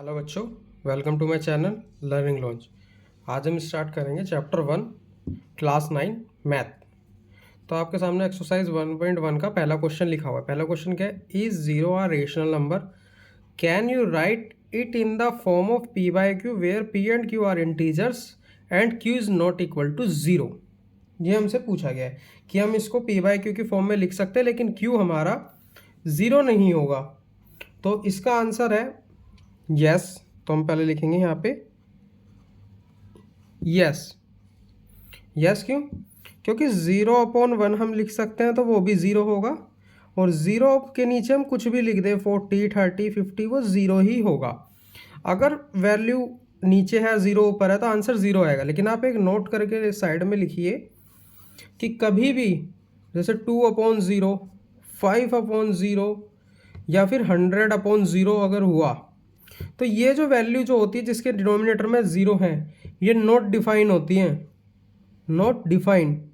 Hello बच्चों, welcome to my channel learning launch. आज हम स्टार्ट करेंगे चैप्टर 1 क्लास 9 मैथ। तो आपके सामने एक्सरसाइज 1.1 का पहला क्वेश्चन लिखा हुआ है। पहला क्वेश्चन क्या है? Is zero a rational number, can you write it in the form of P by Q where P and Q are integers and Q is not equal to zero. ये हमसे पूछा गया है कि हम इसको पी बाई क्यू की form में लिख सकते हैं, लेकिन क्यू हमारा ज़ीरो नहीं होगा। तो इसका आंसर है यस। तो हम पहले लिखेंगे यहाँ पे यस। यस क्यों? क्योंकि 0/1 हम लिख सकते हैं तो वो भी ज़ीरो होगा, और ज़ीरो के नीचे हम कुछ भी लिख दें 40 30 50 वो ज़ीरो ही होगा। अगर वैल्यू नीचे है ज़ीरो ऊपर है तो आंसर ज़ीरो आएगा। लेकिन आप एक नोट करके साइड में लिखिए कि कभी भी जैसे 2/0, 5/0 या फिर 100/0 अगर हुआ तो ये जो वैल्यू जो होती है जिसके डिनोमिनेटर में ज़ीरो है, ये नॉट डिफाइन होती हैं। नॉट डिफाइन,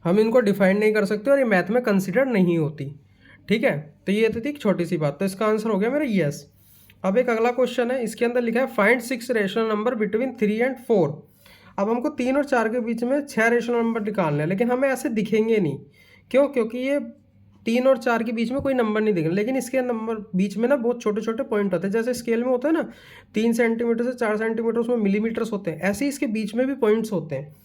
हम इनको डिफाइन नहीं कर सकते और ये मैथ में कंसिडर नहीं होती। ठीक है, तो ये तो थी एक छोटी सी बात। तो इसका आंसर हो गया मेरा यस। अब एक अगला क्वेश्चन है, इसके अंदर लिखा है find 6 rational number between 3 and 4। अब हमको 3 और 4 के बीच में 6 रेशनल नंबर निकालने हैं, लेकिन हमें ऐसे दिखेंगे नहीं। क्यों? क्योंकि ये 3 और 4 के बीच में कोई नंबर नहीं दिख रहा, लेकिन इसके नंबर बीच में ना बहुत छोटे छोटे पॉइंट होते हैं। जैसे स्केल में होता है ना 3 सेंटीमीटर से 4 सेंटीमीटर, उसमें मिलीमीटर्स होते हैं, ऐसे ही इसके बीच में भी पॉइंट्स होते हैं।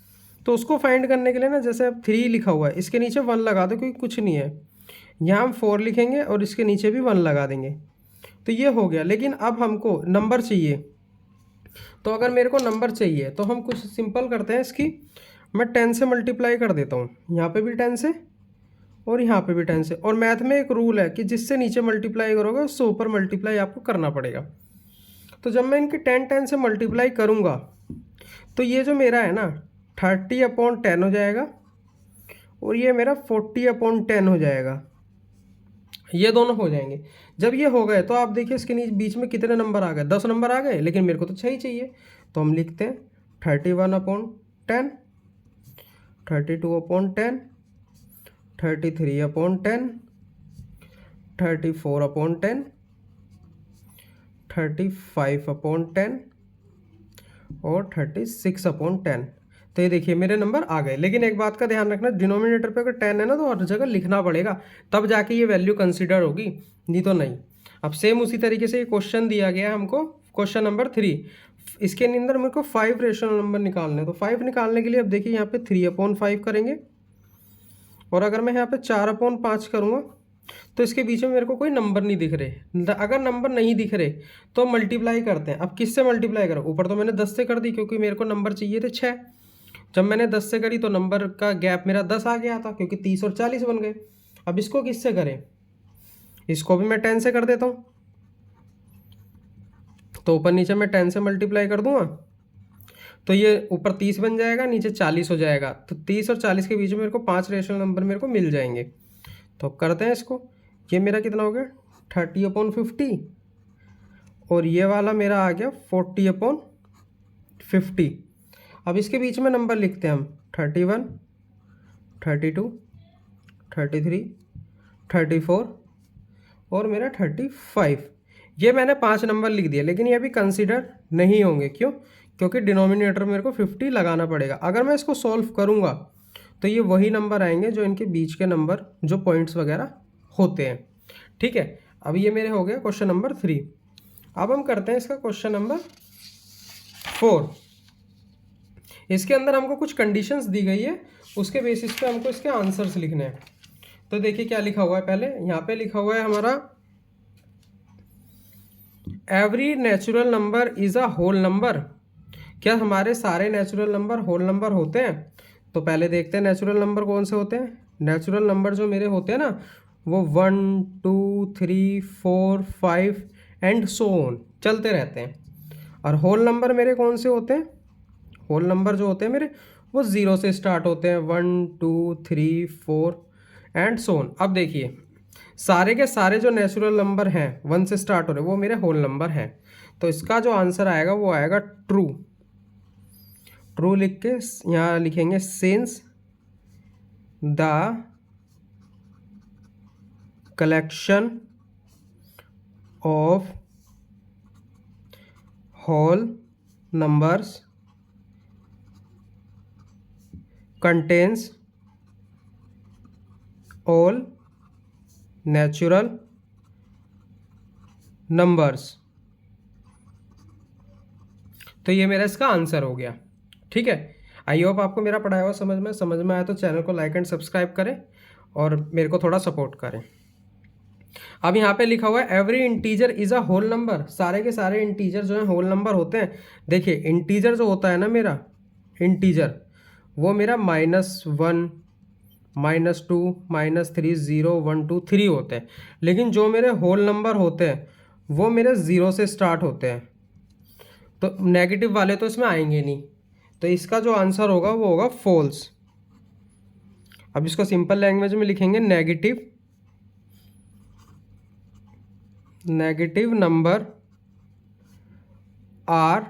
तो उसको फाइंड करने के लिए ना, जैसे अब 3 लिखा हुआ है, इसके नीचे 1 लगा दो क्योंकि कुछ नहीं है। यहाँ हम 4 लिखेंगे और इसके नीचे भी 1 लगा देंगे, तो ये हो गया। लेकिन अब हमको नंबर चाहिए, तो अगर मेरे को नंबर चाहिए तो हम कुछ सिंपल करते हैं इसकी। मैं 10 से मल्टीप्लाई कर देता हूँ, यहाँ पे भी 10 से और यहाँ पे भी 10 से। और मैथ में एक रूल है कि जिससे नीचे मल्टीप्लाई करोगे उससे ऊपर मल्टीप्लाई आपको करना पड़ेगा। तो जब मैं इनकी 10 से मल्टीप्लाई करूँगा तो ये जो मेरा है ना 30/10 हो जाएगा, और ये मेरा 40/10 हो जाएगा। ये दोनों हो जाएंगे। जब ये हो गए तो आप देखिए इसके नीचे बीच में कितने नंबर आ गए, 10 नंबर आ गए, लेकिन मेरे को तो 6 ही चाहिए। तो हम लिखते हैं 31/10, 32/10, 33/10, 34/10, 35/10 और 36/10। तो ये देखिए मेरे नंबर आ गए। लेकिन एक बात का ध्यान रखना, डिनोमिनेटर पे अगर 10 है ना तो हर जगह लिखना पड़ेगा, तब जाके ये वैल्यू कंसिडर होगी, नहीं तो नहीं। अब सेम उसी तरीके से ये क्वेश्चन दिया गया है हमको, क्वेश्चन नंबर 3। इसके अंदर मेरे को 5 रेशनल नंबर निकालने हैं। तो 5 निकालने के लिए अब देखिए यहाँ पे 3/5 करेंगे, और अगर मैं यहाँ पे 4/5 करूँगा तो इसके बीच में मेरे को कोई नंबर नहीं दिख रहे। अगर नंबर नहीं दिख रहे तो मल्टीप्लाई करते हैं। अब किससे मल्टीप्लाई करो? ऊपर तो मैंने 10 से कर दी क्योंकि मेरे को नंबर चाहिए थे 6। जब मैंने 10 से करी तो नंबर का गैप मेरा 10 आ गया था, क्योंकि 30 और 40 बन गए। अब इसको किससे करें? इसको भी मैं 10 से कर देता हूँ। तो ऊपर नीचे मैं 10 से मल्टीप्लाई कर दूंगा तो ये ऊपर 30 बन जाएगा, नीचे 40 हो जाएगा। तो 30 और 40 के बीच में मेरे को 5 रेशनल नंबर मेरे को मिल जाएंगे। तो अब करते हैं इसको। ये मेरा कितना हो गया 30/50, और ये वाला मेरा आ गया 40/50। अब इसके बीच में नंबर लिखते हैं हम 31, 32, 33, 34 और मेरा 35। ये मैंने 5 नंबर लिख दिए, लेकिन ये अभी कंसिडर नहीं होंगे। क्यों? क्योंकि डिनोमिनेटर मेरे को 50 लगाना पड़ेगा। अगर मैं इसको सॉल्व करूँगा तो ये वही नंबर आएंगे जो इनके बीच के नंबर, जो पॉइंट्स वगैरह होते हैं। ठीक है, अब ये मेरे हो गया क्वेश्चन नंबर 3। अब हम करते हैं इसका क्वेश्चन नंबर 4। इसके अंदर हमको कुछ कंडीशंस दी गई है, उसके बेसिस पे हमको इसके आंसर्स लिखने हैं। तो देखिए क्या लिखा हुआ है। पहले यहाँ पे लिखा हुआ है हमारा every natural number is a whole number. क्या हमारे सारे नेचुरल नंबर होल नंबर होते हैं? तो पहले देखते हैं नेचुरल नंबर कौन से होते हैं। नेचुरल नंबर जो मेरे होते हैं ना, वो 1 2 3 4 5 एंड सो ऑन चलते रहते हैं। और होल नंबर मेरे कौन से होते हैं? होल नंबर जो होते हैं मेरे, वो 0 से स्टार्ट होते हैं, 1 2 3 4 एंड सो ऑन। अब देखिए सारे के सारे जो नेचुरल नंबर हैं 1 से स्टार्ट हो रहे वो मेरे होल नंबर हैं। तो इसका जो आंसर आएगा वो आएगा ट्रू। ट्रू लिख के यहाँ लिखेंगे since the collection of whole numbers contains all natural numbers। तो ये मेरा इसका आंसर हो गया। ठीक है, आई होप आपको मेरा पढ़ाया हुआ समझ में आया तो चैनल को लाइक एंड सब्सक्राइब करें और मेरे को थोड़ा सपोर्ट करें। अब यहाँ पे लिखा हुआ है every integer is a whole number. सारे के सारे इंटीजर जो है होल नंबर होते हैं। देखिए इंटीजर जो होता है ना मेरा इंटीजर, वो मेरा -1 -2 -3 0 1 2 3 होते हैं। लेकिन जो मेरे होल नंबर होते हैं वो मेरे 0 से स्टार्ट होते हैं, तो नेगेटिव वाले तो इसमें आएंगे नहीं। तो इसका जो आंसर होगा वो होगा फॉल्स। अब इसको सिंपल लैंग्वेज में लिखेंगे negative number are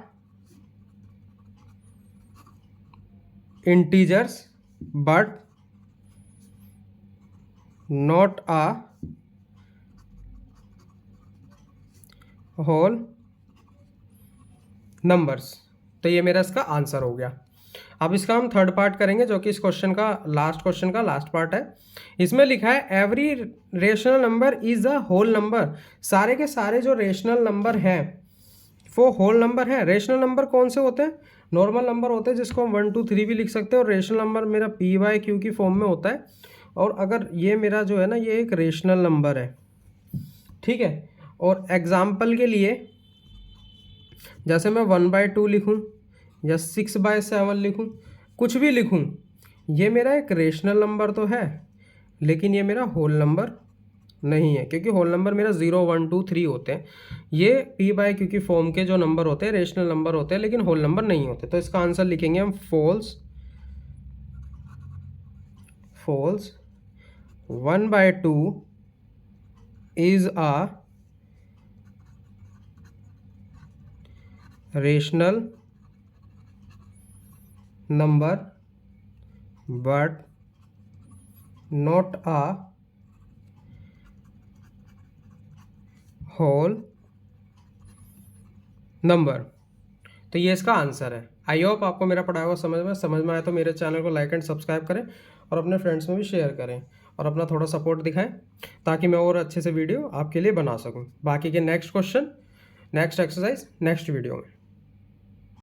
integers but not a whole numbers. तो ये मेरा इसका आंसर हो गया। अब इसका हम थर्ड पार्ट करेंगे जो कि इस क्वेश्चन का लास्ट पार्ट है। इसमें लिखा है every rational number is a whole number. सारे के सारे जो रेशनल नंबर हैं वो होल नंबर है। रेशनल नंबर कौन से होते हैं? नॉर्मल नंबर होते हैं जिसको हम 1 2 3 भी लिख सकते हैं, और रेशनल नंबर मेरा p/q की फॉर्म में होता है। और अगर ये मेरा जो है ना ये एक रेशनल नंबर है, ठीक है। और एग्जाम्पल के लिए जैसे मैं 1/2 लिखूं या 6/7 लिखूं, कुछ भी लिखूं, ये मेरा एक रेशनल नंबर तो है लेकिन ये मेरा होल नंबर नहीं है, क्योंकि होल नंबर मेरा 0 1 2 3 होते हैं। ये p/q की फॉर्म के जो नंबर होते हैं रेशनल नंबर होते हैं लेकिन होल नंबर नहीं होते। तो इसका आंसर लिखेंगे हम false. 1/2 is a rational number but not a whole number. तो ये इसका आंसर है। आई होप आपको मेरा पढ़ाया हुआ समझ में आया तो मेरे चैनल को लाइक एंड सब्सक्राइब करें और अपने फ्रेंड्स में भी शेयर करें और अपना थोड़ा सपोर्ट दिखाएं ताकि मैं और अच्छे से वीडियो आपके लिए बना सकूं। बाकी के next question, next exercise next video में।